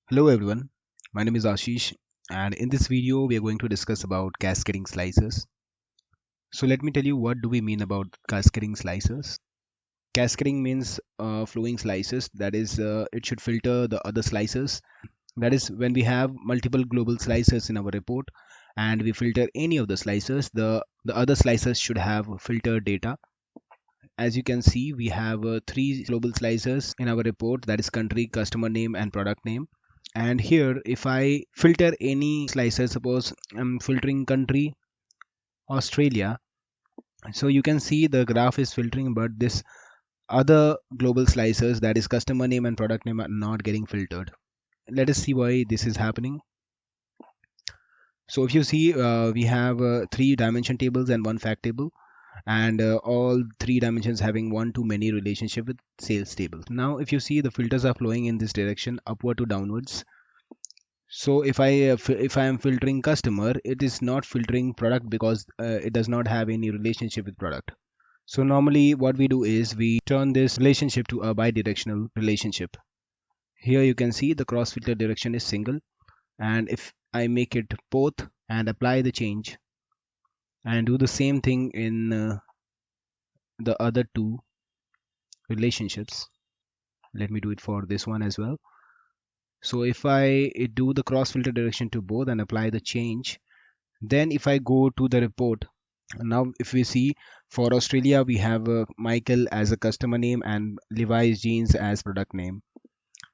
Hello everyone, my name is Ashish and in this video we are going to discuss about cascading slicers. So let me tell you what do we mean about cascading slicers. Cascading means flowing slices, that is it should filter the other slices. That is when we have multiple global slices in our report and we filter any of the slices, the other slices should have filtered data. As you can see, we have three global slices in our report, that is country, customer name and product name. And here if I filter any slicer, suppose I'm filtering country Australia, so you can see the graph is filtering, but this other global slicers, that is customer name and product name, are not getting filtered. Let us see why this is happening. So if you see, we have three dimension tables and one fact table, and all three dimensions having one to many relationship with sales table. Now if you see, the filters are flowing in this direction, upward to downwards. So if I am filtering customer, it is not filtering product because it does not have any relationship with product. So normally what we do is we turn this relationship to a bidirectional relationship. Here you can see the cross filter direction is single, and if I make it both and apply the change and do the same thing in the other two relationships, let me do it for this one as well. So if I do the cross filter direction to both and apply the change, then if I go to the report, now if we see, for Australia we have Michael as a customer name and Levi's jeans as product name.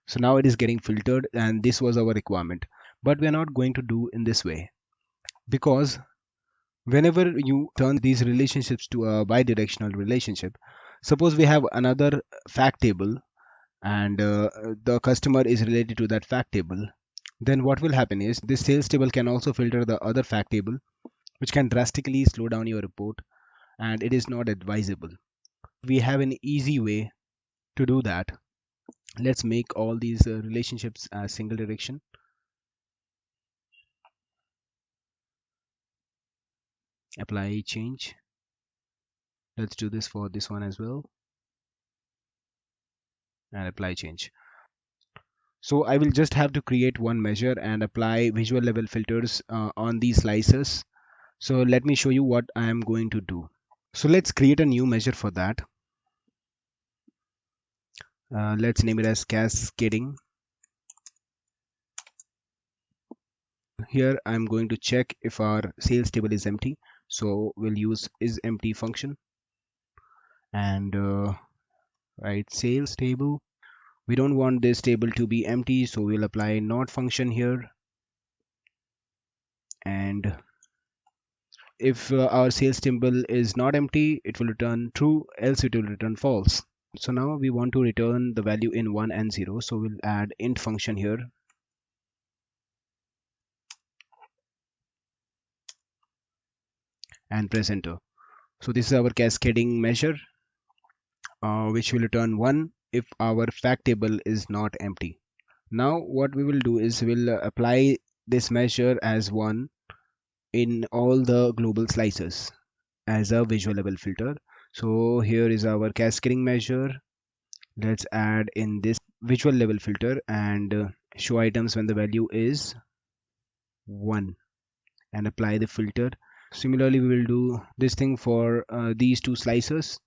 So now it is getting filtered and this was our requirement. But we're not going to do in this way, because whenever you turn these relationships to a bidirectional relationship, suppose we have another fact table and the customer is related to that fact table, then what will happen is this sales table can also filter the other fact table, which can drastically slow down your report, and it is not advisable. We have an easy way to do that. Let's make all these relationships as single direction. Apply change. Let's do this for this one as well, and apply change. So I will just have to create one measure and apply visual level filters on these slices. So let me show you what I am going to do. So let's create a new measure for that. Let's name it as cascading. Here I'm going to check if our sales table is empty. So we'll use isEmpty function and write sales table. We don't want this table to be empty, so we'll apply not function here. And if our sales table is not empty, it will return true, else it will return false. So now we want to return the value in 1 and 0, so we'll add int function here. And press enter. So this is our cascading measure, which will return 1 if our fact table is not empty. Now what we will do is we'll apply this measure as 1 in all the global slices as a visual level filter. So here is our cascading measure. Let's add in this visual level filter and show items when the value is 1 and apply the filter. Similarly, we will do this thing for these two slices.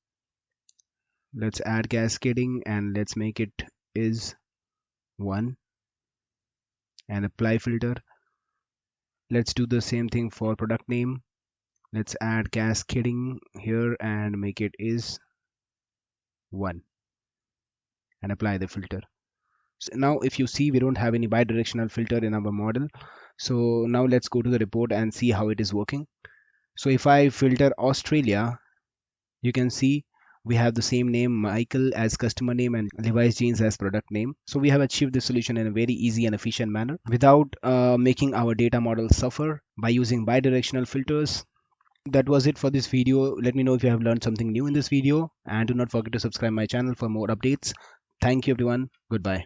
Let's add cascading and let's make it is 1 and apply filter. Let's do the same thing for product name. Let's add cascading here and make it is 1 and apply the filter. So now if you see, we don't have any bidirectional filter in our model. So now let's go to the report and see how it is working. So if I filter Australia, you can see we have the same name, Michael as customer name and Levi's jeans as product name. So we have achieved this solution in a very easy and efficient manner without making our data model suffer by using bidirectional filters. That was it for this video. Let me know if you have learned something new in this video, and do not forget to subscribe my channel for more updates. Thank you everyone. Goodbye.